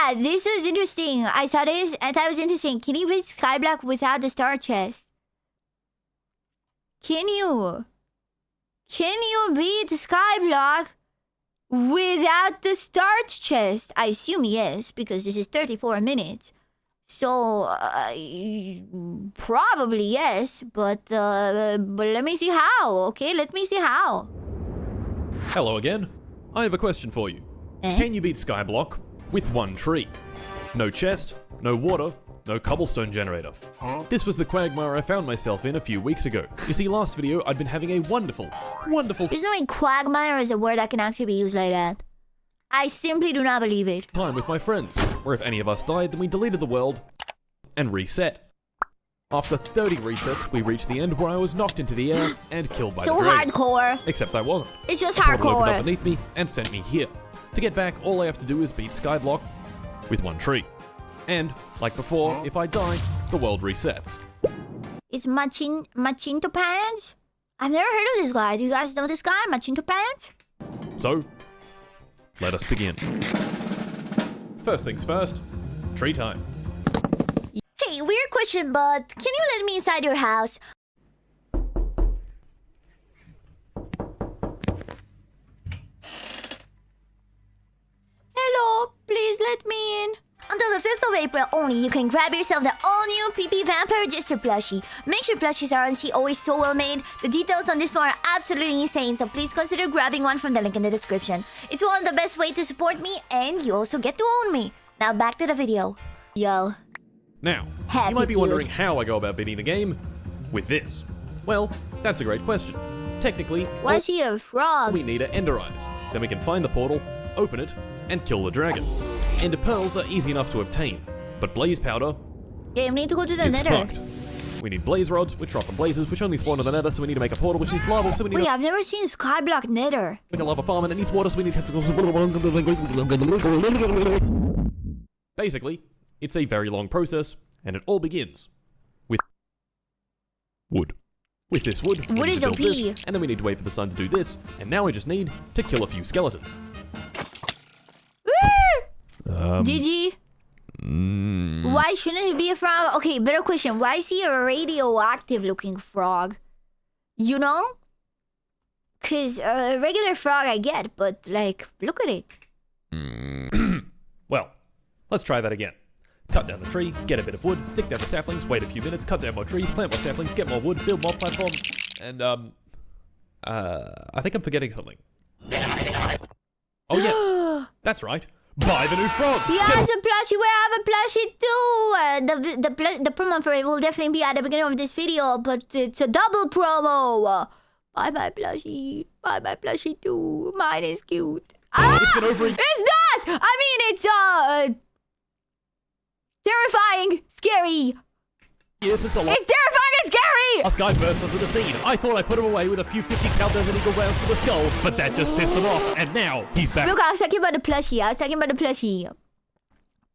Yeah, this was interesting. I thought it was interesting. Can you beat Skyblock without the star chest? Can you beat Skyblock without the start chest? I assume yes, because this is 34 minutes. So, probably yes, but let me see how, okay? Let me see how. Hello again. I have a question for you. Can you beat Skyblock with one tree? No chest, no water, no cobblestone generator. This was the quagmire I found myself in a few weeks ago. You see, last video I'd been having a wonderful... There's no way quagmire is a word that can actually be used like that. I simply do not believe it. ...time with my friends, where if any of us died, then we deleted the world and reset. After 30 resets, we reached the end where I was knocked into the air and killed by the dragon. So hardcore. Except I wasn't. It's just a portal opened hardcore. up beneath me and sent me here. To get back, all I have to do is beat Skyblock with one tree. And, like before, if I die, the world resets. It's Martincitopants? I've never heard of this guy. Do you guys know this guy, Martincitopants? So, let us begin. First things first, tree time. Hey, weird question, but can you let me inside your house? Hello, please let me in. Until the 5th of April only, you can grab yourself the all-new PP Vampire Jester plushie. Make sure plushies are honestly always so well made. The details on this one are absolutely insane, so please consider grabbing one from the link in the description. It's one of the best ways to support me, and you also get to own me. Now back to the video. Yo. Now, Happy you might be dude. wondering how I go about beating the game with this. Well, that's a great question. Technically, Why is he a frog? we need are Ender Eyes. Then we can find the portal, open it, and kill the dragon. Ender Pearls are easy enough to obtain, but Blaze Powder Yeah, we need to go to the is nether. fucked. We need Blaze Rods, which are from blazes, which only spawn in the nether, so we need to make a portal, which needs lava, so we need Wait, to I've never seen Skyblock nether. make a lava farm, and it needs water, so we need to... Basically, it's a very long process, and it all begins with wood. With this wood, we Wood need is to build OP. this, and then we need to wait for the sun to do this, and now we just need to kill a few skeletons. GG. Why shouldn't he be a frog? Okay, better question. Why is he a radioactive looking frog? You know? Cause a regular frog I get, but like, look at it. Well, let's try that again. Cut down the tree, get a bit of wood, stick down the saplings, wait a few minutes, cut down more trees, plant more saplings, get more wood, build more platform, and I think I'm forgetting something. Oh yes, that's right. Buy the new frog! He has a plushie. We have a plushie too. The promo for it will definitely be at the beginning of this video, but it's a double promo. Buy my plushie. Buy my plushie too. Mine is cute. It's been over It's not! I mean, it's terrifying, scary. years since the last It's terrifying and scary! guy burst onto the scene. I thought I put him away with a few 50 cal Desert Eagle rounds to the skull, but that just pissed him off, and now he's back. Look, I was talking about the plushie.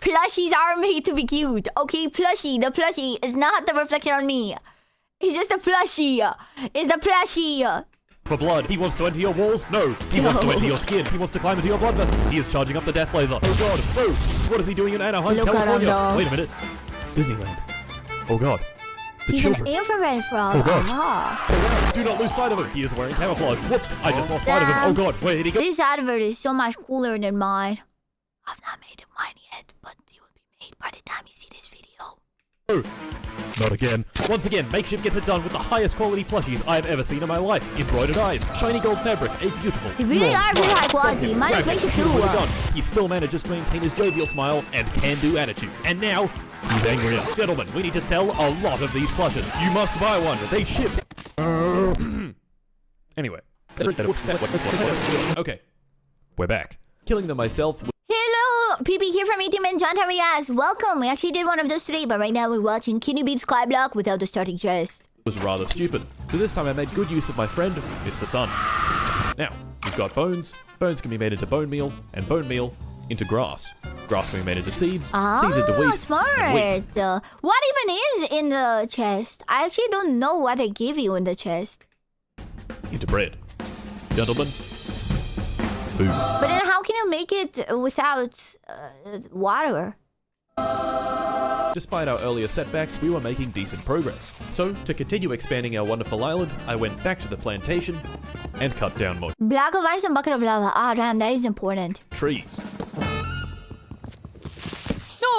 Plushies are made to be cute, okay? The plushie is not the reflection on me. It's just a plushie. It's a plushie. For blood. He wants to enter your walls? No. He wants to enter your skin. He wants to climb into your blood vessels. He is charging up the death laser. Oh god. Oh. What is he doing in Anaheim, Look at him, California? though. Wait a minute. Disneyland. Oh god. The He's children. an infrared frog. Oh, God. Aha. Do not lose sight of him. He is wearing camouflage. Whoops. I just lost sight of him. Oh god. Where did he go? This advert is so much cooler than mine. I've not made mine yet, but it will be made by the time you see this video. Oh. Not again. Once again, Makeshift gets it done with the highest quality plushies I have ever seen in my life. Embroidered eyes, shiny gold fabric, a beautiful... They really long are really smile. high quality. Stomp him, Mine is grab him, Makeshift shoot him too. with a gun. He still manages to maintain his jovial smile and can-do attitude. And now, he's angrier. Gentlemen, we need to sell a lot of these plushes. You must buy one. They ship. Anyway. Okay. We're back. Killing them myself... Hello, PP here from 18 Men John Tarias. Welcome. We actually did one of those today, but right now we're watching Can You Beat Skyblock without the starting chest. was rather stupid. So this time I made good use of my friend, Mr. Sun. Now, we've got bones. Bones can be made into bone meal, and bone meal into grass. Grass can be made into seeds, seeds into wheat, smart. and wheat What even is in the chest? I actually don't know what they give you in the chest. into bread. Gentlemen, food. But then how can you make it without water? Despite our earlier setback, we were making decent progress. So, to continue expanding our wonderful island, I went back to the plantation and cut down more Block of ice and bucket of lava. Ah, damn, that is important. trees. No!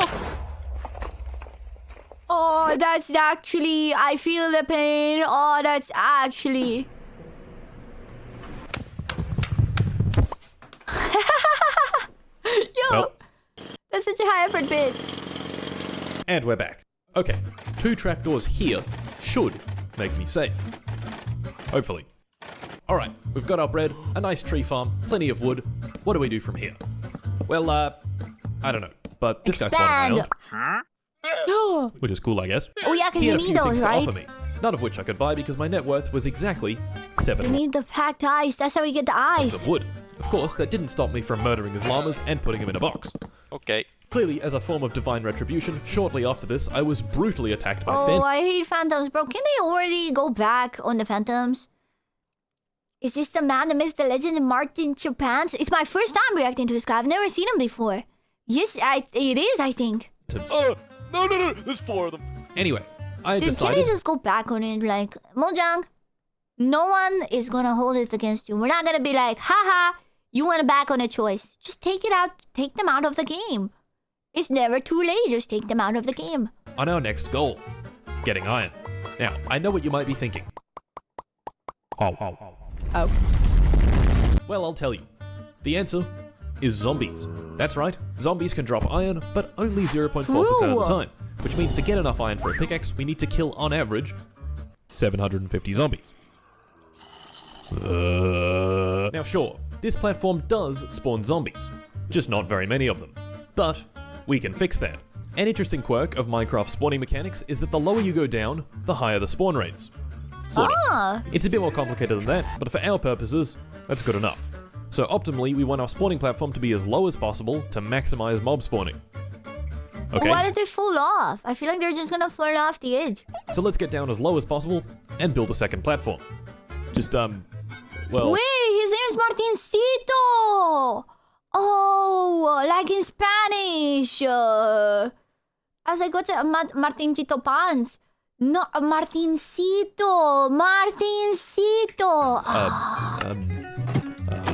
Oh, that's actually... I feel the pain. Oh, that's actually... Yo! Well. That's such a high effort bit. And we're back. Okay, 2 trapdoors here should make me safe. Hopefully. Alright, we've got our bread, a nice tree farm, plenty of wood. What do we do from here? Well, I don't know. But this guy's spawning Expand. around, which is cool, I guess. Oh yeah, because He you had a few need those, things right? to offer me, none of which I could buy because my net worth was exactly 7 You need the packed ice. That's how we get the blocks ice. of wood. Of course, that didn't stop me from murdering his llamas and putting him in a box. Okay. Clearly, as a form of divine retribution, shortly after this, I was brutally attacked by Oh, I hate phantoms, bro. Can they already go back on the phantoms? Is this the man, the myth, the legend, Martincitopants? It's my first time reacting to this guy. I've never seen him before. Yes, it is, I think. Oh, no. There's 4 of them. Anyway, I Dude, decided... can they just go back on it? Like, Mojang, no one is gonna hold it against you. We're not gonna be like, haha, you want to back on a choice. Just take it out. Take them out of the game. It's never too late. Just take them out of the game. on our next goal, getting iron. Now, I know what you might be thinking. Oh. Well, I'll tell you. The answer is zombies. That's right, zombies can drop iron, but only 0.4% of the Ooh. time. Which means to get enough iron for a pickaxe, we need to kill, on average, 750 zombies. Now sure, this platform does spawn zombies, just not very many of them. But we can fix that. An interesting quirk of Minecraft's spawning mechanics is that the lower you go down, the higher the spawn rates. Sort of. Ah. It's a bit more complicated than that, but for our purposes, that's good enough. So optimally, we want our spawning platform to be as low as possible to maximize mob spawning. Okay, Why did they fall off? I feel like they're just gonna fall off the edge. so let's get down as low as possible and build a second platform. Just, well... Wait, his name is Martincito! Oh, like in Spanish. I was like, what's it? Martincitopants. No, Martincito. Martincito.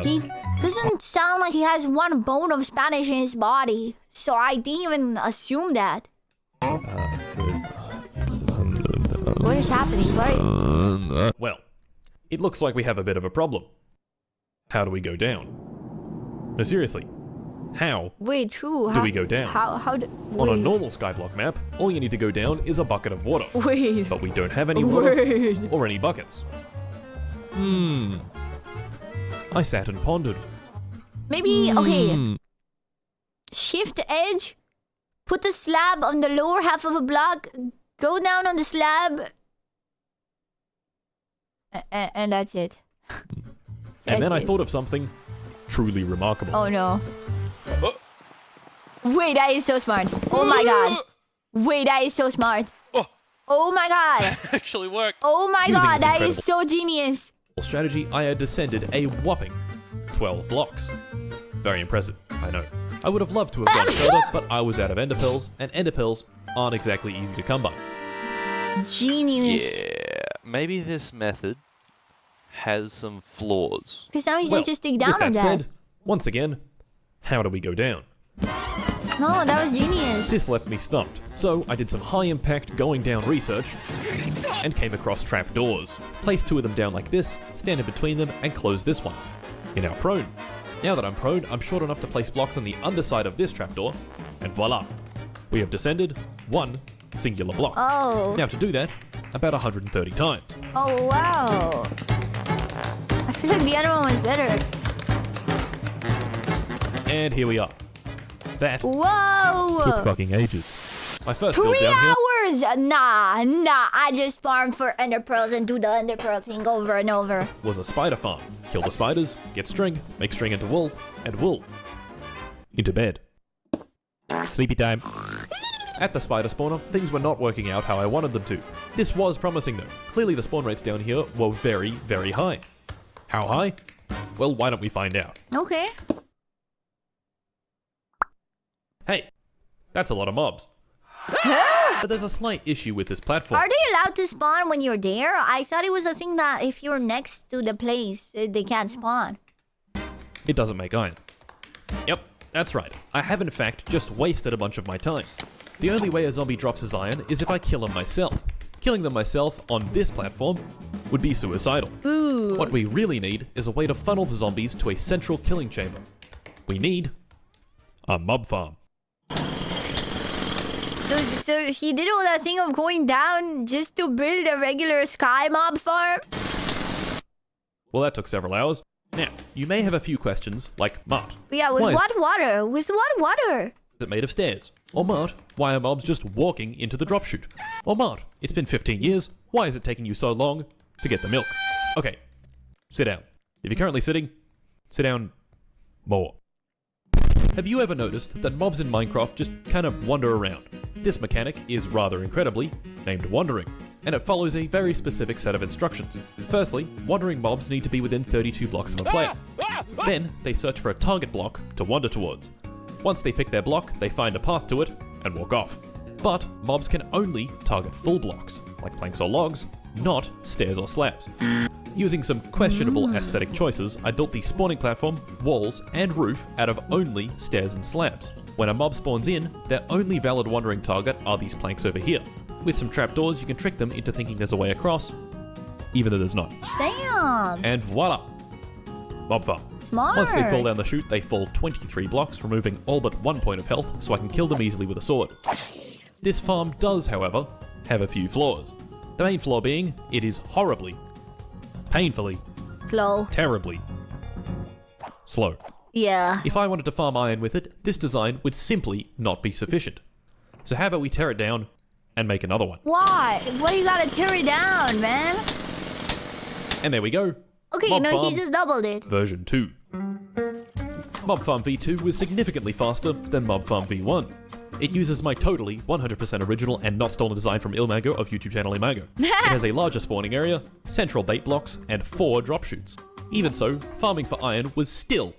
He doesn't sound like he has one bone of Spanish in his body. So I didn't even assume that. What is happening? What? Well, it looks like we have a bit of a problem. How do we go down? No, seriously. How Wait, true. do we go down? How do... On a wait. normal skyblock map, all you need to go down is a bucket of water. Wait. But we don't have any water Wait. or any buckets. I sat and pondered. Maybe, okay. Shift edge. Put the slab on the lower half of a block. Go down on the slab. And that's it. And then I That's it. thought of something truly remarkable. Oh no. Wait, that is so smart. Oh my god. Wait, that is so smart. Oh, Oh my god. actually worked. Oh my Using god, is that is incredible. so genius. Strategy, I had descended a whopping 12 blocks. Very impressive, I know. I would have loved to have gone further, but I was out of ender pearls, and ender pearls aren't exactly easy to come by. Genius. Yeah, maybe this method has some flaws. Because now he Well, can just dig down with on that that. said, once again, how do we go down? No, that was genius. This left me stumped, so I did some high-impact going down research and came across trapdoors. Placed 2 of them down like this, stand in between them, and close this one. You're now prone. Now that I'm prone, I'm short enough to place blocks on the underside of this trapdoor, and voila! We have descended 1 singular block. Oh. Now to do that, about 130 times. Oh, wow. I feel like the other one was better. And here we are. That Whoa. took fucking ages. My first 3 build down here hours? Nah. I just farm for ender pearls and do the ender pearl thing over and over. was a spider farm. Kill the spiders, get string, make string into wool, and wool into bed. Sleepy time. At the spider spawner, things were not working out how I wanted them to. This was promising though. Clearly the spawn rates down here were very, very high. How high? Well, why don't we find out? Okay. Hey, that's a lot of mobs. But there's a slight issue with this platform. Are they allowed to spawn when you're there? I thought it was a thing that if you're next to the place, they can't spawn. It doesn't make iron. Yep, that's right. I have in fact just wasted a bunch of my time. The only way a zombie drops his iron is if I kill them myself. Killing them myself on this platform would be suicidal. Ooh. What we really need is a way to funnel the zombies to a central killing chamber. We need a mob farm. So he did all that thing of going down just to build a regular sky mob farm? Well, that took several hours. Now, you may have a few questions, like Mart. Yeah, with Why what water? With what water? Is it made of stairs? Or Mart, why are mobs just walking into the drop chute? Or Mart, it's been 15 years, why is it taking you so long to get the milk? Okay, sit down. If you're currently sitting, sit down more. Have you ever noticed that mobs in Minecraft just kind of wander around? This mechanic is rather incredibly named wandering, and it follows a very specific set of instructions. Firstly, wandering mobs need to be within 32 blocks of a player. Then, they search for a target block to wander towards. Once they pick their block, they find a path to it and walk off. But mobs can only target full blocks, like planks or logs, not stairs or slabs. Using some questionable aesthetic choices, I built the spawning platform, walls, and roof out of only stairs and slabs. When a mob spawns in, their only valid wandering target are these planks over here. With some trapdoors, you can trick them into thinking there's a way across, even though there's not. Damn. And voila! Mob farm. Smart. Once they fall down the chute, they fall 23 blocks, removing all but 1 point of health, so I can kill them easily with a sword. This farm does, however, have a few flaws. The main flaw being, it is horribly, painfully, Slow. terribly slow. Yeah. If I wanted to farm iron with it, this design would simply not be sufficient. So how about we tear it down and make another one? Why? Why you gotta tear it down, man? And there we go. Okay, Mob no, farm he just doubled it. version 2. Mob Farm V2 was significantly faster than Mob Farm V1. It uses my totally 100% original and not stolen design from Ilmago of YouTube channel Imago. It has a larger spawning area, central bait blocks, and 4 drop chutes. Even so, farming for iron was still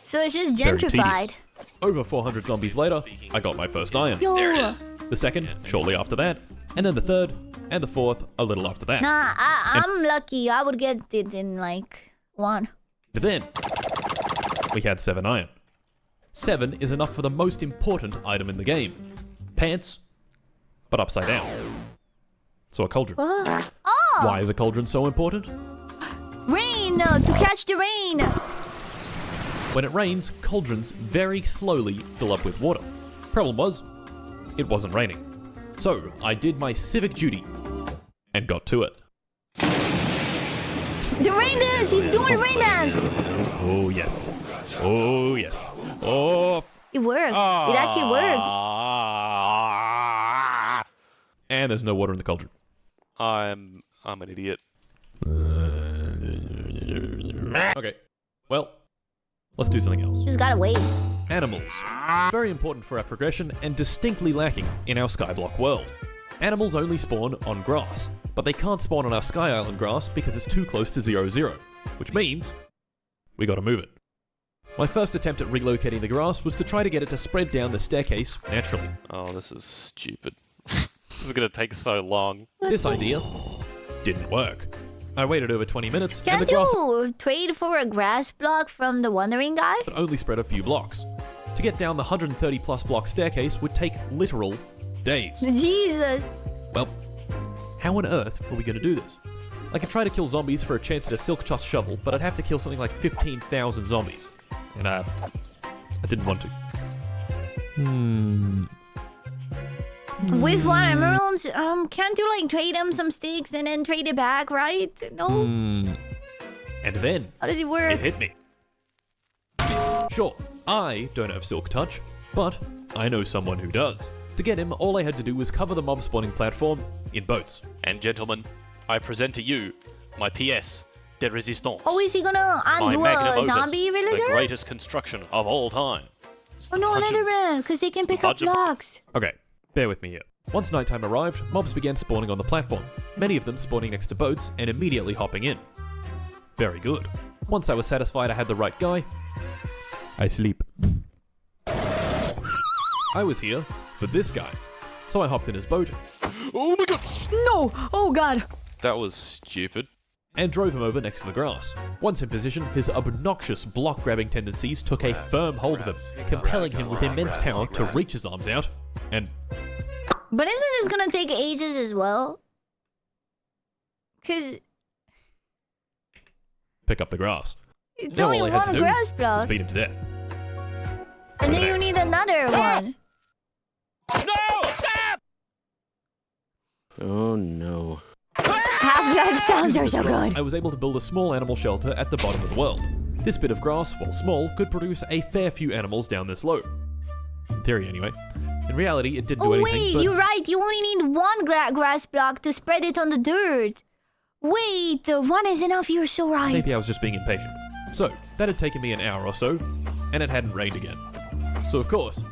So it's just very gentrified. tedious. Over 400 zombies later, I got my first iron. Yo. There it is. The second, shortly after that, and then the third, and the fourth, a little after that. Nah, I'm lucky. I would get it in like 1. And then, we had 7 iron. 7 is enough for the most important item in the game. Pants, but upside down. So a cauldron. Oh, Why is a cauldron so important? rain to catch the rain. When it rains, cauldrons very slowly fill up with water. Problem was, it wasn't raining. So I did my civic duty and got to it. The rain dance. He's doing rain dance. Oh yes. Oh yes. Oh. It works. It actually works. And there's no water in the cauldron. I'm an idiot. Okay. Well, let's do something else. Just gotta wait. Animals. Very important for our progression and distinctly lacking in our Skyblock world. Animals only spawn on grass, but they can't spawn on our Sky Island grass because it's too close to 0-0, which means we gotta move it. My first attempt at relocating the grass was to try to get it to spread down the staircase naturally. Oh, this is stupid. This is gonna take so long. This idea didn't work. I waited over 20 minutes and the Can't grass you trade for a grass block from the wandering guy? but only spread a few blocks. To get down the 130 plus block staircase would take literal days. Jesus. Well, how on earth are we going to do this? I could try to kill zombies for a chance at a silk touch shovel, but I'd have to kill something like 15,000 zombies. And I didn't want to. With what emeralds? Can't you like trade him some sticks and then trade it back, right? No? And then How does it it work? hit me. Sure, I don't have silk touch, but I know someone who does. To get him, all I had to do was cover the mob spawning platform in boats. And gentlemen, I present to you my PS de Resistance. Oh, is he gonna my undo magnum a opus, zombie the villager? greatest construction of all time. Oh no, Bunch of- Netherman, because they can pick up bunch of- blocks. Okay, bear with me here. Once nighttime arrived, mobs began spawning on the platform, many of them spawning next to boats and immediately hopping in. Very good. Once I was satisfied I had the right guy, I sleep. I was here for this guy, so I hopped in his boat. Oh my god! No! Oh god! That was stupid. And drove him over next to the grass. Once in position, his obnoxious block-grabbing tendencies took a firm hold of him, compelling him with immense power to reach his arms out and... But isn't this gonna take ages as well? Cause pick up the grass. it's Now only all I had one to do grass was block. beat him to death. And then you Next. need another one. Oh no. Half-Life sounds are so good. I was able to build a small animal shelter at the bottom of the world. This bit of grass, while small, could produce a fair few animals down this low. In theory, anyway. In reality, it didn't do Oh anything wait, but... you're right. You only need one grass block to spread it on the dirt. Wait, one is enough. You're so right. Maybe I was just being impatient. So, that had taken me an hour or so, and it hadn't rained again. So of course,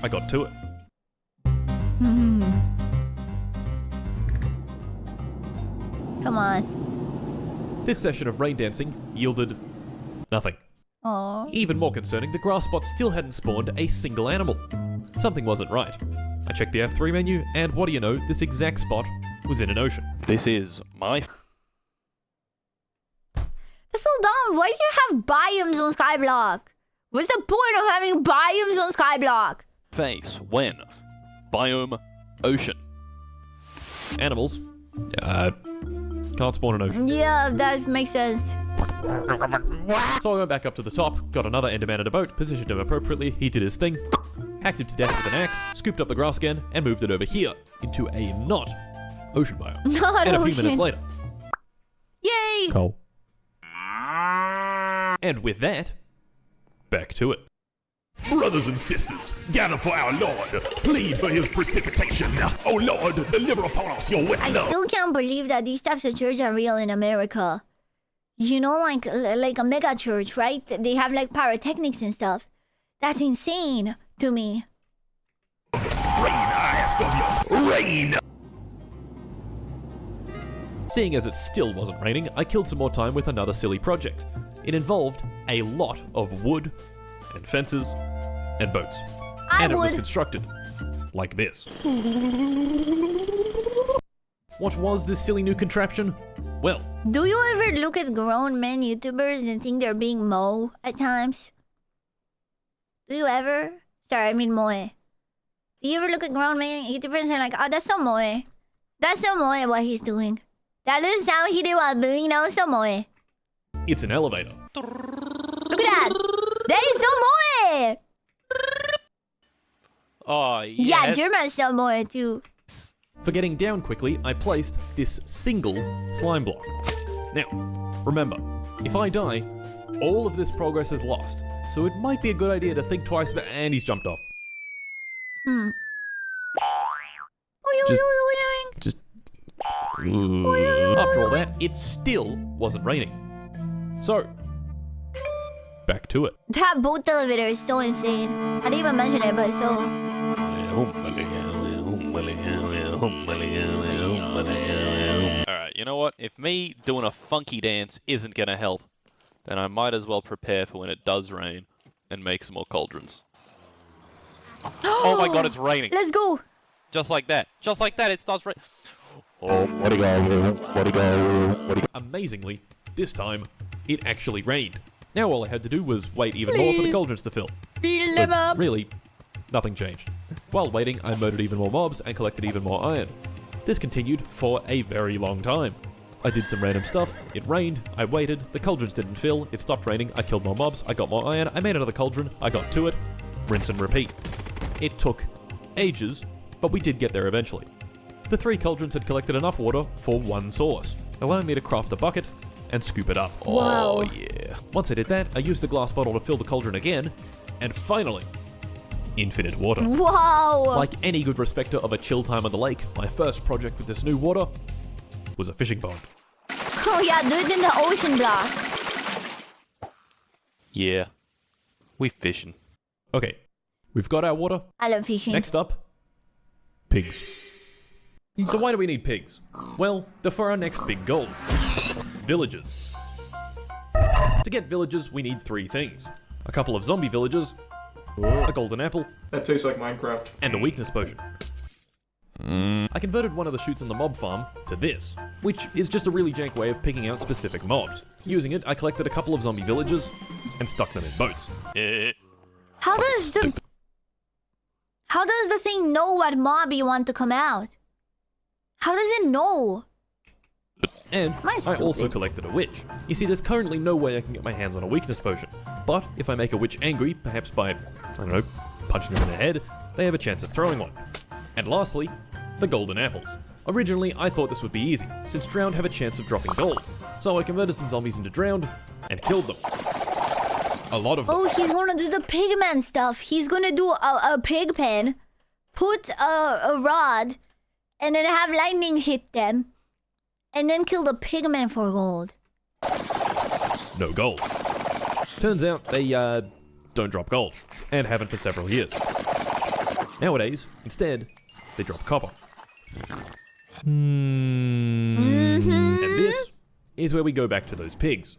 I got to it. Come on. This session of rain dancing yielded nothing. Oh. Even more concerning, the grass spot still hadn't spawned a single animal. Something wasn't right. I checked the F3 menu, and what do you know, this exact spot was in an ocean. This is my That's so dumb. Why do you have biomes on Skyblock? What's the point of having biomes on Skyblock? face when biome ocean. Animals, can't spawn an ocean. Yeah, that makes sense. So I went back up to the top, got another Enderman in a boat, positioned him appropriately, he did his thing, hacked him to death with an axe, scooped up the grass again, and moved it over here, into a not ocean biome. Not And a ocean. few minutes later, Yay! coal. And with that, back to it. Brothers and sisters, gather for our Lord. Plead for his precipitation. Oh Lord, deliver upon us your wet I love. still can't believe that these types of churches are real in America. You know, like a mega church, right? They have like pyrotechnics and stuff. That's insane to me. Rain, I ask of you. Rain. Seeing as it still wasn't raining, I killed some more time with another silly project. It involved a lot of wood, and fences, and boats. And it was constructed like this. What was this silly new contraption? Well, Do you ever look at grown men YouTubers and think they're being Mo at times? Do you ever? Sorry, I mean Moe. Do you ever look at grown men YouTubers and are like, oh, that's so Moe. That's so Moe what he's doing. That little sound he did while doing that was so Moe. it's an elevator. Look at that. That is so Moe. Oh Yeah, German's so Moe too. For getting down quickly, I placed this single slime block. Now, remember, if I die, all of this progress is lost. So it might be a good idea to think twice about... And he's jumped off. What are Just- you doing? Just... After all that, it still wasn't raining. So, back to it. That boat elevator is so insane. I didn't even mention it, but it's so... Alright, you know what? If me doing a funky dance isn't gonna help, then I might as well prepare for when it does rain and make some more cauldrons. Oh my god, it's raining! Let's go. Just like that. Just like that, it starts raining. Amazingly, this time, it actually rained. Now all I had to do was wait even more for the Please. cauldrons to fill. Fill So them up. really, nothing changed. While waiting, I murdered even more mobs and collected even more iron. This continued for a very long time. I did some random stuff, it rained, I waited, the cauldrons didn't fill, it stopped raining, I killed more mobs, I got more iron, I made another cauldron, I got to it, rinse and repeat. It took ages, but we did get there eventually. The 3 cauldrons had collected enough water for one source, allowing me to craft a bucket and scoop it up. Wow. Oh yeah. Once I did that, I used a glass bottle to fill the cauldron again, and finally, infinite water. Wow. Like any good respecter of a chill time on the lake, my first project with this new water was a fishing pond. Oh yeah, do it in the ocean block. Yeah. We fishing. Okay, we've got our water. I love fishing. Next up, pigs. So why do we need pigs? Well, they're for our next big goal. Villages. To get villagers, we need 3 things. A couple of zombie villagers, a golden apple, That tastes like Minecraft. and a weakness potion. I converted one of the shoots on the mob farm to this, which is just a really jank way of picking out specific mobs. Using it, I collected a couple of zombie villagers and stuck them in boats. How does the thing know what mob you want to come out? How does it know? And Am I I also stupid? collected a witch. You see, there's currently no way I can get my hands on a weakness potion. But if I make a witch angry, perhaps by, I don't know, punching them in the head, they have a chance of throwing one. And lastly, the golden apples. Originally, I thought this would be easy, since drowned have a chance of dropping gold. So I converted some zombies into drowned and killed them. A lot of them. Oh, he's gonna do the pigman stuff. He's gonna do a pig pen, put a rod, and then have lightning hit them, and then kill the pigman for gold. No gold. Turns out they don't drop gold, and haven't for several years. Nowadays, instead, they drop copper. And this is where we go back to those pigs.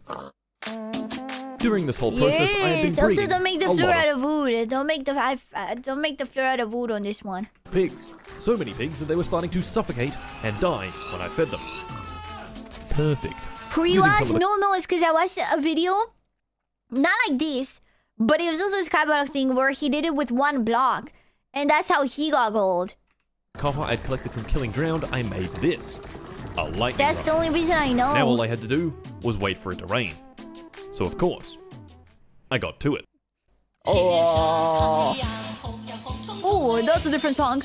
During this whole process, I had been Yes. Also, breeding don't make the a floor lot out of wood. Don't make the floor out of wood on this one. of pigs. So many pigs that they were starting to suffocate and die when I fed them. Perfect. Using Pre-watch? some of the- No, it's because I watched a video, not like this, but it was also a skyblock thing where he did it with one block, and that's how he got gold. Copper I'd collected from killing drowned, I made this. A lightning That's rod. the only reason I know. Now all I had to do was wait for it to rain. So of course, I got to it. Oh, that's a different song.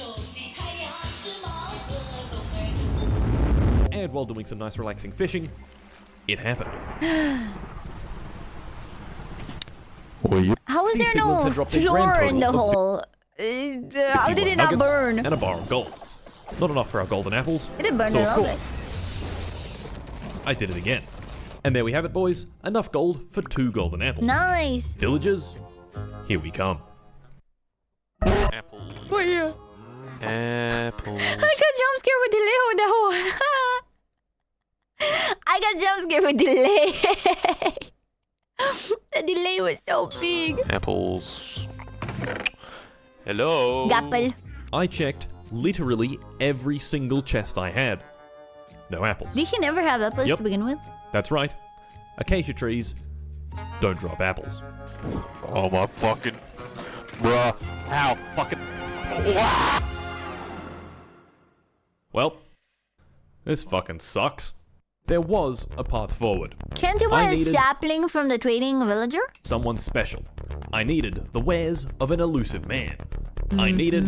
And while doing some nice relaxing fishing, it happened. How is These there big ones no had dropped a floor grand in the total of hole? How did 51 it not nuggets burn? And a bar of gold. Not enough for our golden apples. It did burn so a of little bit. course, I did it again. And there we have it, boys. Enough gold for 2 golden apples. Nice. Villagers, here we come. Apple. Oh yeah. Apple. I got jump scared with delay on the hole. I got jump scared with delay. The delay was so big. Apples. Hello. Gapple. I checked literally every single chest I had. No apples. Did he never have apples Yep. to begin with? That's right. Acacia trees don't drop apples. Oh my fucking. Bruh. How fucking. Wow. Well, this fucking sucks. There was a path forward. Can't you I buy a needed- sapling from the trading villager? Someone special. I needed the wares of an elusive man. I needed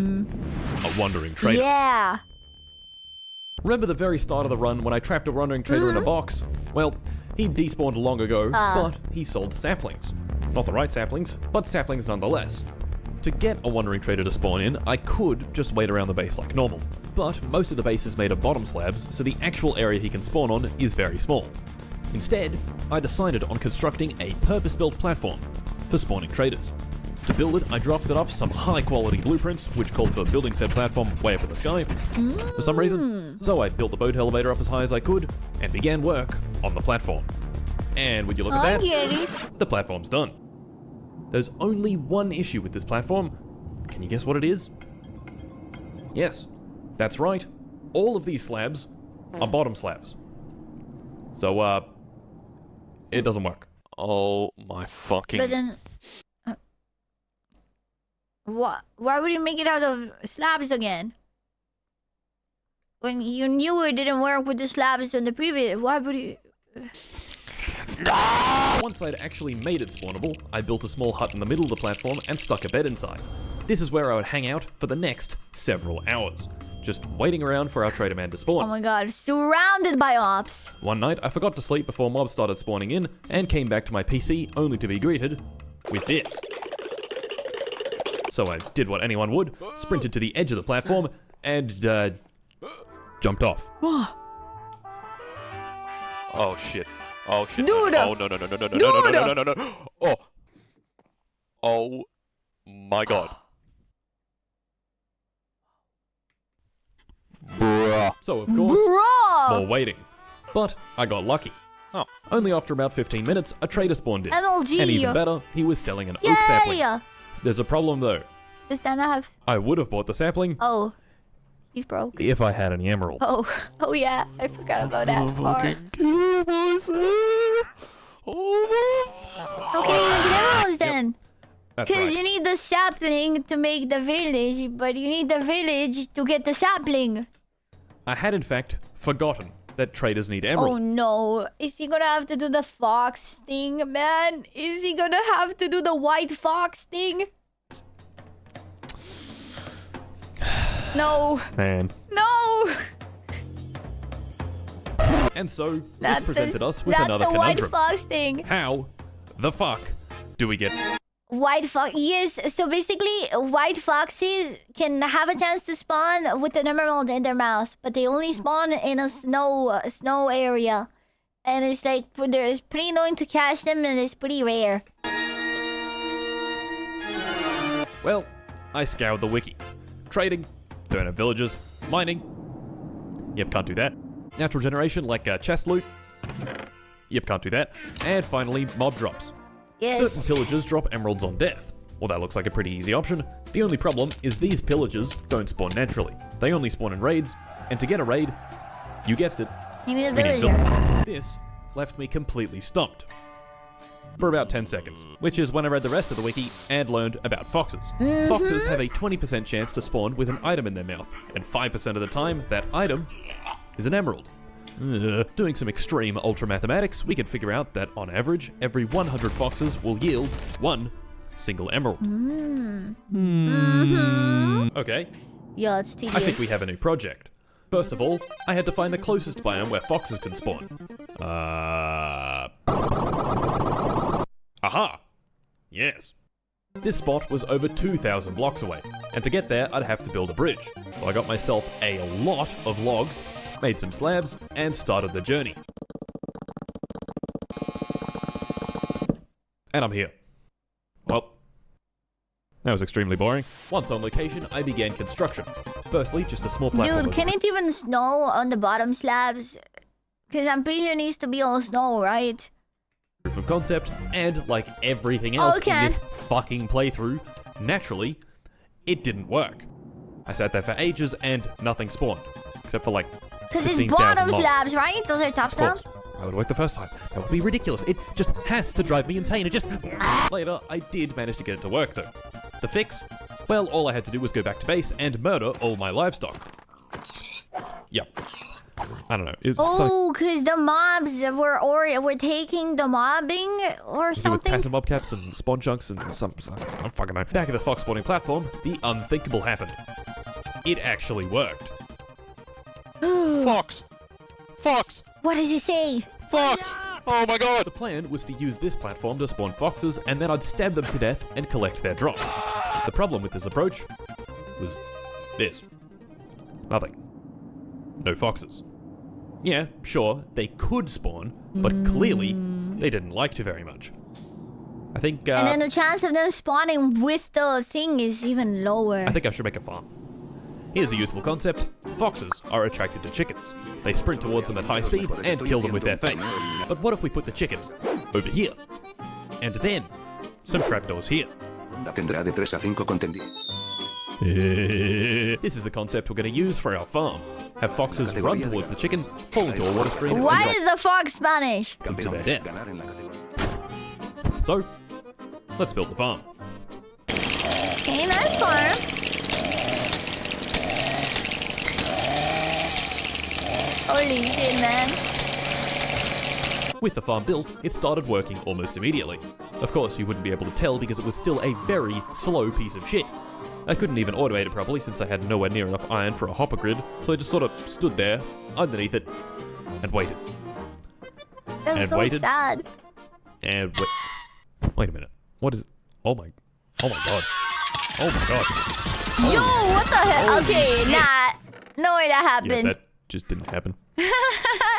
a wandering trader. Yeah. Remember the very start of the run when I trapped a wandering trader in a box? Well, he despawned long ago, but he sold saplings. Not the right saplings, but saplings nonetheless. To get a wandering trader to spawn in, I could just wait around the base like normal. But most of the base is made of bottom slabs, so the actual area he can spawn on is very small. Instead, I decided on constructing a purpose-built platform for spawning traders. To build it, I drafted up some high-quality blueprints, which called for building said platform way up in the sky, for some reason. So I built the boat elevator up as high as I could, and began work on the platform. And would you look at I that? get it. The platform's done. There's only one issue with this platform. Can you guess what it is? Yes, that's right. All of these slabs are bottom slabs. So, it doesn't work. Oh my fucking. But then, why would you make it out of slabs again? When you knew it didn't work with the slabs on the previous, why would you? Once I'd actually made it spawnable, I built a small hut in the middle of the platform and stuck a bed inside. This is where I would hang out for the next several hours, just waiting around for our trader man to Oh spawn. my god, surrounded by ops. One night, I forgot to sleep before mobs started spawning in, and came back to my PC only to be greeted with this. So I did what anyone would, sprinted to the edge of the platform, and, jumped off. Oh shit. Oh shit. Dude. Oh no no no no no no no no no no no no. Oh. Oh my god. Bruh. So of course, Bro! more waiting. But I got lucky. Oh. Only after about 15 minutes, a trader spawned in. MLG. And even better, he was selling an oak sapling. Yay! There's a problem though. Does that not have... I would have bought the sapling Oh. He's broke. if I had any emeralds. Oh yeah. I forgot about that part. Okay, you get emeralds then. That's Because right. you need the sapling to make the village, but you need the village to get the sapling. I had in fact forgotten that traders need Oh emeralds. no. Is he gonna have to do the fox thing, man? Is he gonna have to do the white fox thing? No. Man. No. And so, this Not presented us with not another the white conundrum. fox thing. How the fuck do we get... White fox. Yes. So basically, white foxes can have a chance to spawn with an emerald in their mouth, but they only spawn in a snow area, and it's like it's pretty annoying to catch them, and it's pretty rare. Well, I scoured the wiki. Trading, turn up villagers, mining. Yep, can't do that. Natural generation like chest loot. Yep, can't do that. And finally, mob drops. Yes. Certain pillagers drop emeralds on death. Well, that looks like a pretty easy option. The only problem is these pillagers don't spawn naturally. They only spawn in raids, and to get a raid, you guessed it, You need a we need villager. This left me completely stumped. For about 10 seconds, which is when I read the rest of the wiki and learned about foxes. Foxes have a 20% chance to spawn with an item in their mouth, and 5% of the time, that item is an emerald. Doing some extreme ultra mathematics, we can figure out that on average, every 100 foxes will yield one single emerald. Okay, Yeah, it's tedious. I think we have a new project. First of all, I had to find the closest biome where foxes can spawn. Aha! Yes. This spot was over 2,000 blocks away, and to get there I'd have to build a bridge. So I got myself a lot of logs, made some slabs, and started the journey. And I'm here. Well, that was extremely boring. Once on location, I began construction. Firstly, just a small platform. Dude, can it even snow on the bottom slabs? Because I'm pretty sure it needs to be all snow, right? Proof of concept, and like everything else in Okay. this fucking playthrough, naturally, it didn't work. I sat there for ages and nothing spawned, except for like Because it's 15,000 bottom mobs. slabs, right? Those are top Of course, slabs? that would work the first time. That would be ridiculous. It just has to drive me insane. It just... Later, I did manage to get it to work though. The fix? Well, all I had to do was go back to base and murder all my livestock. Yep. I don't know. It was something Oh, because the mobs were taking the mobbing or to do with something? passive mob caps and spawn chunks and some I don't fucking know. Back at the fox spawning platform, the unthinkable happened. It actually worked. Fox! Fox! What does it say? Fox! Oh my god! The plan was to use this platform to spawn foxes, and then I'd stab them to death and collect their drops. The problem with this approach was this. Nothing. No foxes. Yeah, sure, they could spawn, but clearly they didn't like to very much. I think And then the chance of them spawning with the thing is even lower. I think I should make a farm. Here's a useful concept. Foxes are attracted to chickens. They sprint towards them at high speed and kill them with their face. But what if we put the chicken over here? And then some trapdoors here. Tendrá de 3 a 5 contendidos. This is the concept we're going to use for our farm. Have foxes run towards the chicken, fall into a water stream, Why and is the fox Spanish? drop to their death. Ganar en la categoría. So, let's build the farm. Okay, nice farm. Holy shit, man. With the farm built, it started working almost immediately. Of course, you wouldn't be able to tell because it was still a very slow piece of shit. I couldn't even automate it properly since I had nowhere near enough iron for a hopper grid, so I just sort of stood there, underneath it, and waited. That's And so waited. sad. And wait a minute. What is... Oh my god. Oh my god. Yo, what the hell? Holy Okay, shit. nah. No way that Yeah, happened. that just didn't happen.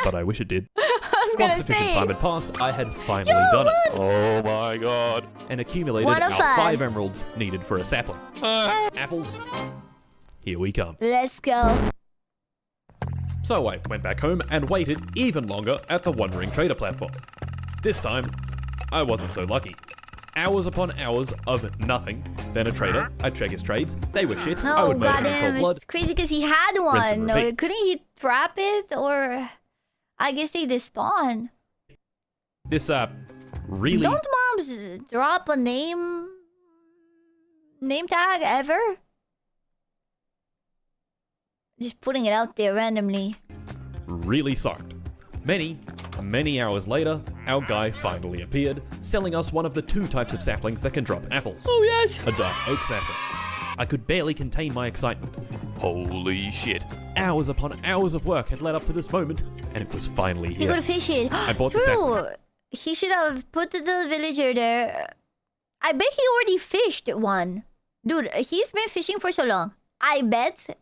But I wish it did. I was Once gonna sufficient say. time had passed, I had finally done it. Oh my god. And accumulated One our of five. 5 emeralds needed for a sapling. Apples, here we come. Let's go. So I went back home and waited even longer at the Wandering Trader platform. This time, I wasn't so lucky. Hours upon hours of nothing. Then a trader, I'd check his trades, they were shit, I Oh, would murder him in cold goddamn. blood. It's crazy because he had Rinse and one. Or repeat. couldn't he trap it? Or I guess they despawn. This, really... Don't mobs drop a name tag ever? Just putting it out there randomly. really sucked. Many hours later, our guy finally appeared, selling us one of the 2 types of saplings that can drop apples. Oh yes. A dark oak sapling. I could barely contain my excitement. Holy shit. Hours upon hours of work had led up to this moment, and it was finally He here. could have fished it. I bought the True. sapling. He should have put the villager there. I bet he already fished one. Dude, he's been fishing for so long. I bet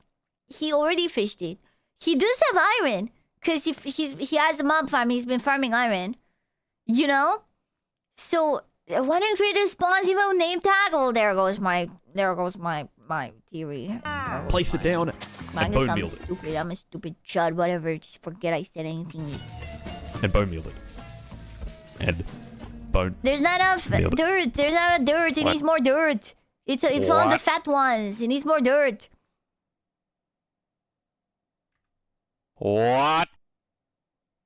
he already fished it. He does have iron. Because he has a mob farm. He's been farming iron. You know? So, wondering creator spawns even with name tag. Well, there goes my theory. Placed it down I and guess bone I'm mealed it. stupid. I'm a stupid chud. Whatever. Just forget I said anything. And bone mealed it. And bone... There's not enough Nailed it. dirt. There's not enough dirt. It What? needs more dirt. It's one of the What? fat ones. It needs more dirt. What?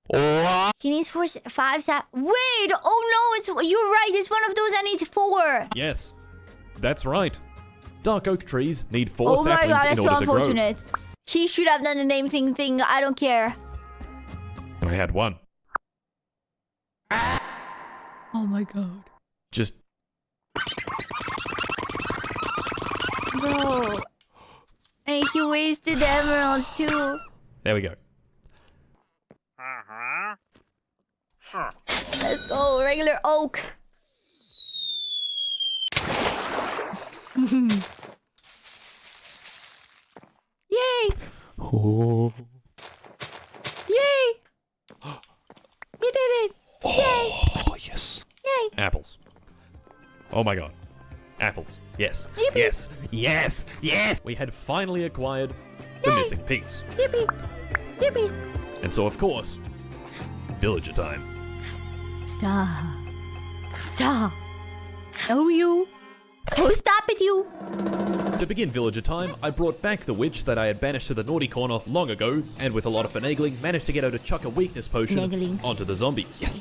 What? He needs 5 sap. Wait! Oh no! You're right. It's one of those I need 4. Yes, that's right. Dark oak trees need 4 Oh my saplings god! in That's so order to grow. unfortunate. He should have done the name thing. I don't care. And I had 1. Oh my god. Just... Bro. And he wasted the emeralds too. There we go. Let's go. Regular oak. Yay! Oh. Yay! You did it! Oh, yes. Yay! Apples. Oh my god. Apples. Yes. Yippee. Yes. Yes. Yes. We had finally acquired the Yay. missing piece. Yippee! Yippee! And so, of course, villager time. Stop. Stop. Oh, you. Oh, stop it, you. To begin villager time, I brought back the witch that I had banished to the naughty corner long ago, and with a lot of finagling, managed to get her to chuck a weakness potion Finagling. onto the zombies. Yes.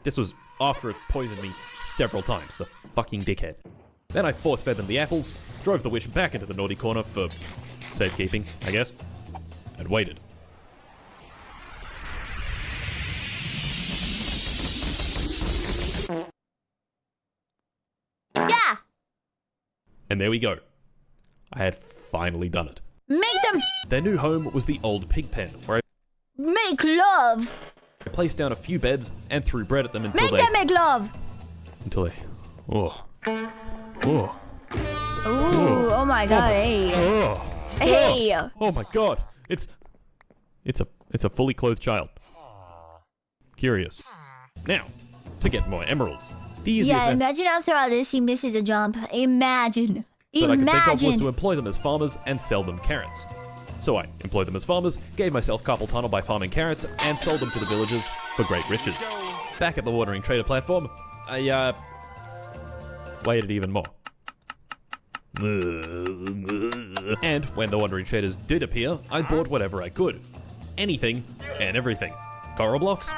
This was after it poisoned me several times, the fucking dickhead. Then I force-fed them the apples, drove the witch back into the naughty corner for safekeeping, I guess, and waited. Yeah. And there we go. I had finally done it. Make them Their new home was the old pig pen, where make love. I placed down a few beds and threw bread at them until Make they... them make love. Oh. Oh. Ooh, oh my god, hey. Oh. Hey. Oh my god. It's a fully clothed child. Curious. Now, to get more emeralds. The easiest Yeah, method imagine after all this he misses a jump. Imagine. that I could think of was to Imagine. employ them as farmers and sell them carrots. So I employed them as farmers, gave myself carpal tunnel by farming carrots, and sold them to the villagers for great riches. Back at the Wandering Trader platform, I, waited even more. And when the Wandering Traders did appear, I bought whatever I could. Anything and everything. Coral blocks?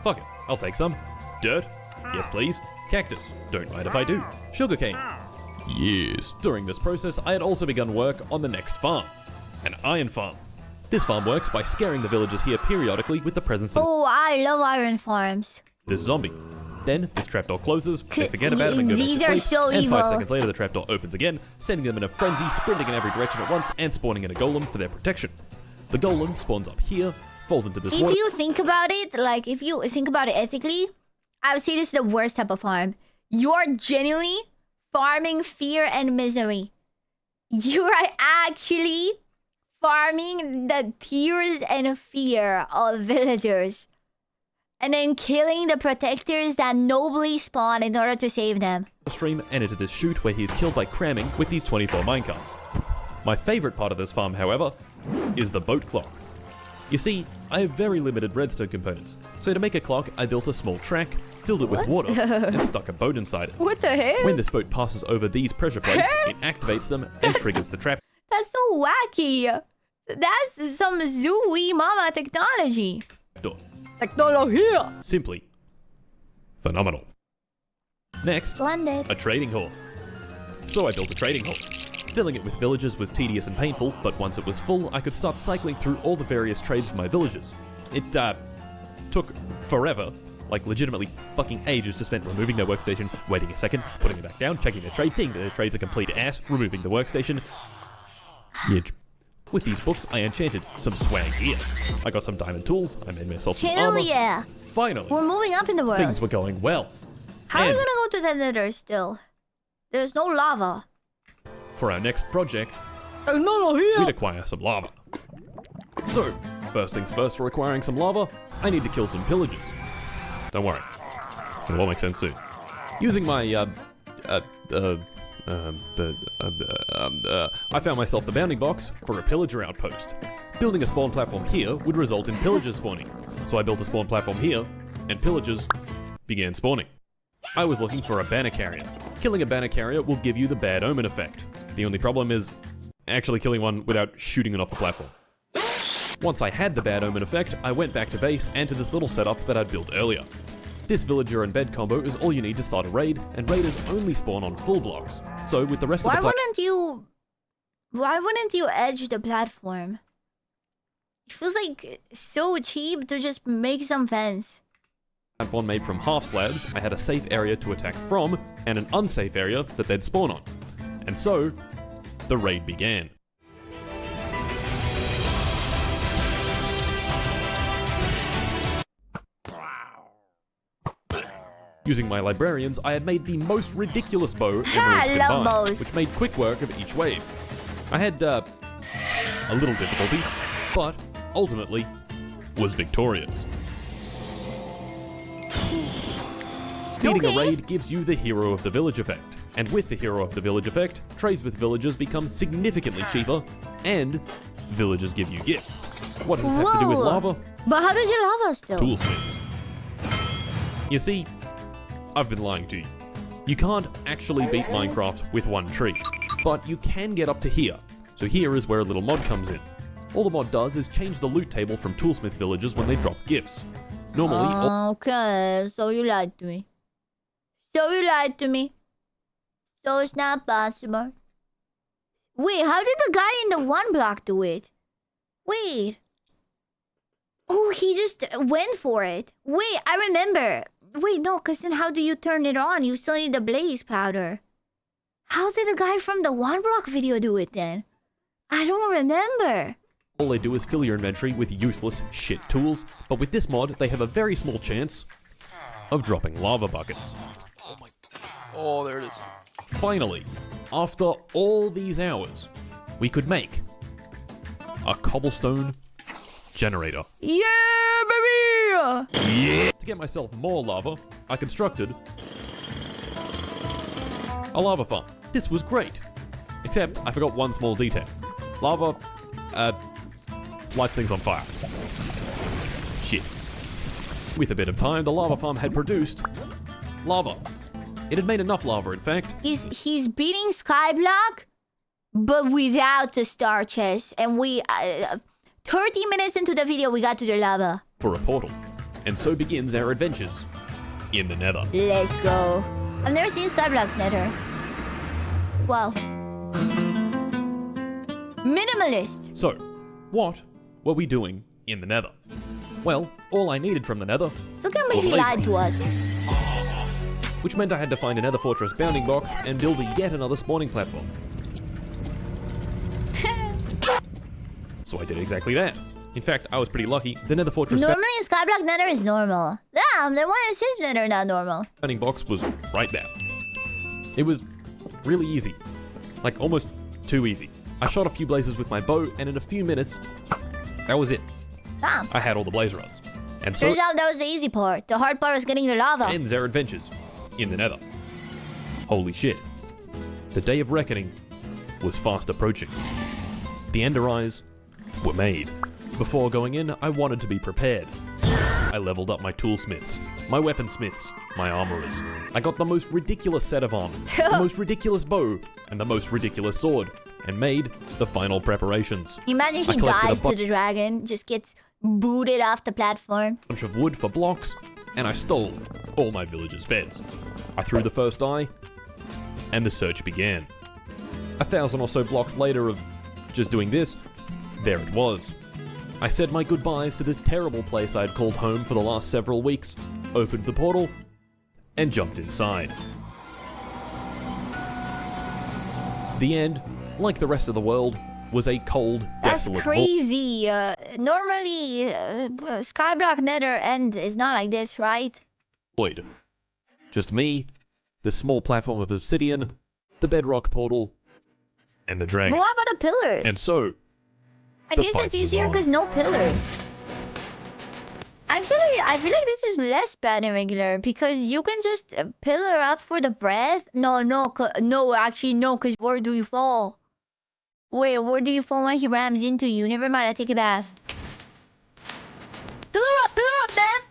Fuck it, I'll take some. Dirt? Yes please. Cactus? Don't mind if I do. Sugarcane? Yes. During this process, I had also begun work on the next farm. An iron farm. This farm works by scaring the villagers here periodically with the presence of Oh, I love iron farms. this zombie. Then this trapdoor closes, they forget about him and go back These to are sleep, so and evil. 5 seconds later the trapdoor opens again, sending them in a frenzy, sprinting in every direction at once, and spawning in a golem for their protection. The golem spawns up here, falls into this If water... you think about it, like if you think about it ethically, I would say this is the worst type of farm. You're genuinely farming fear and misery. You are actually farming the tears and fear of villagers. And then killing the protectors that nobly spawn in order to save them. stream and into this chute where he is killed by cramming with these 24 minecarts. My favorite part of this farm, however, is the boat clock. You see, I have very limited redstone components, so to make a clock, I built a small track, filled it with water, and stuck a boat inside it. What the hell? When this boat passes over these pressure plates, it activates them and triggers the trap. That's so wacky. That's some zooey mama technology. Door. Technology. Simply phenomenal. Next, Splendid. a trading hall. So I built a trading hall. Filling it with villagers was tedious and painful, but once it was full, I could start cycling through all the various trades for my villagers. It took forever, like legitimately fucking ages to spend removing their workstation, waiting a second, putting it back down, checking their trade, seeing that their trade's a complete ass, removing the workstation. Yidge. With these books, I enchanted some swag gear. I got some diamond tools, I made myself some Hell armor. yeah. Finally, We're moving up in the world. things were going well. How are we And gonna go to the nether still? There's no lava. for our next project, Technology. we'd acquire some lava. So, first things first, for acquiring some lava, I need to kill some pillagers. Don't worry, it'll all make sense soon. Using my, I found myself the bounding box for a pillager outpost. Building a spawn platform here would result in pillagers spawning. So I built a spawn platform here, and pillagers began spawning. I was looking for a banner carrier. Killing a banner carrier will give you the bad omen effect. The only problem is actually killing one without shooting it off the platform. Once I had the bad omen effect, I went back to base and to this little setup that I'd built earlier. This villager and bed combo is all you need to start a raid, and raiders only spawn on full blocks. So with the rest of the Why wouldn't you edge the platform? It feels like so cheap to just make some fence. platform made from half slabs, I had a safe area to attack from, and an unsafe area that they'd spawn on. And so, the raid began. Using my librarians, I had made the most ridiculous bow emeralds I love combined, bows. which made quick work of each wave. I had, a little difficulty, but ultimately was victorious. Beating a raid gives you the Hero of the Village effect, and with the Hero of the Village effect, trades with villagers become significantly cheaper, and villagers give you gifts. What does this have to do with Whoa. lava? But how did you lava still? Toolsmiths. You see, I've been lying to you. You can't actually beat Minecraft with one tree, but you can get up to here. So here is where a little mod comes in. All the mod does is change the loot table from Toolsmith villagers when they drop gifts. Normally, Okay, so you lied to me. So it's not possible. Wait, how did the guy in the one block do it? Wait. Oh, he just went for it. Wait, I remember. Wait, no, because then how do you turn it on? You still need the blaze powder. How did the guy from the one block video do it then? I don't remember. all they do is fill your inventory with useless shit tools, but with this mod, they have a very small chance of dropping lava buckets. Oh my. Oh, there it is. Finally, after all these hours, we could make a cobblestone generator. Yeah, baby! To get myself more lava, I constructed a lava farm. This was great. Except I forgot one small detail. Lava, lights things on fire. Shit. With a bit of time, the lava farm had produced lava. It had made enough lava, in fact. He's beating Skyblock, but without the star chest. And we, 30 minutes into the video, we got to the lava. For a portal. And so begins our adventures in the nether. Let's go. I've never seen Skyblock nether. Wow. Minimalist. So, what were we doing in the nether? Well, all I needed from the nether, So can he lied to us. which meant I had to find a nether fortress bounding box and build yet another spawning platform. So I did exactly that. In fact, I was pretty lucky. The nether fortress Normally, Skyblock nether is normal. Damn, then why is his nether not normal? bounding box was right there. It was really easy. Like, almost too easy. I shot a few blazes with my bow, and in a few minutes, that was it. Damn. I had all the blaze rods. And so Turns out that was the easy part. The hard part was getting the lava. ends our adventures in the nether. Holy shit. The day of reckoning was fast approaching. The ender eyes were made. Before going in, I wanted to be prepared. I leveled up my toolsmiths, my weaponsmiths, my armorers. I got the most ridiculous set of armor, the most ridiculous bow, and the most ridiculous sword, and made the final preparations. Imagine he I collected a dies to the dragon, just gets booted off the platform. Bunch of wood for blocks, and I stole all my villagers' beds. I threw the first eye, and the search began. 1,000 or so blocks later of just doing this, there it was. I said my goodbyes to this terrible place I had called home for the last several weeks, opened the portal, and jumped inside. The end, like the rest of the world, was a cold, That's desolate crazy. Normally, Skyblock Nether end is not like this, right? void. Just me, the small platform of obsidian, the bedrock portal, and the But dragon. what about the pillars? And so, I the guess fight it's was easier on. because no pillars. Actually, I feel like this is less bad than regular because you can just pillar up for the breath. No, actually no, because where do you fall? Wait, where do you fall when he rams into you? Never mind, I take a bath. Pillar up, man!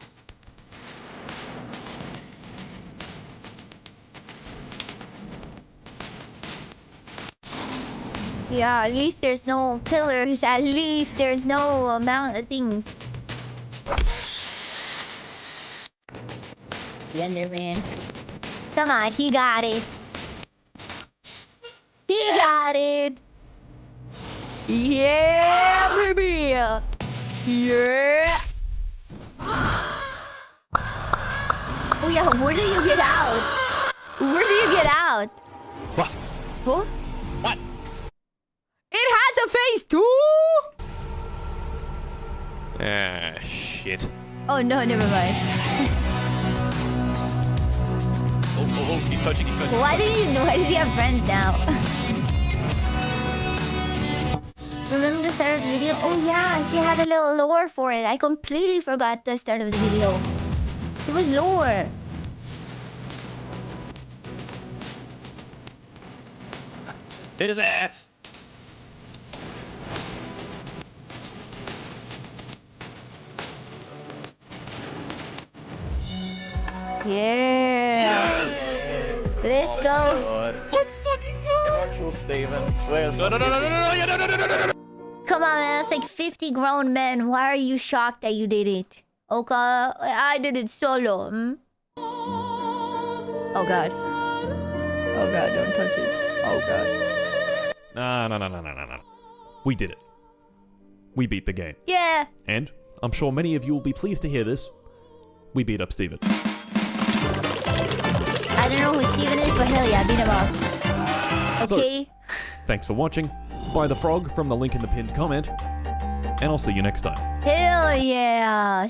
Yeah, at least there's no pillars. At least there's no amount of things. Enderman. Come on, he got it. He got it. Yeah, baby. Yeah. Oh yeah, where do you get out? Where do you get out? What? What? What? It has a face too? Ah, shit. Oh no, never mind. Oh, he's touching. Why does he have friends now? Remember the start of the video? Oh yeah, he had a little lore for it. I completely forgot the start of the video. It was lore. Hit his ass! Yeah. Let's go. Let's fucking go! Actual Stevens. Where No! Come on, man. That's like 50 grown men. Why are you shocked that you did it? Okay, I did it solo. Hmm? Oh god. Oh god, don't touch it. Oh god. No. We did it. We beat the game. Yeah. And, I'm sure many of you will be pleased to hear this, we beat up Steven. I don't know who Steven is, but hell yeah, I beat him up. Okay. Thanks for watching. Buy the frog from the link in the pinned comment. And I'll see you next time. Hell yeah.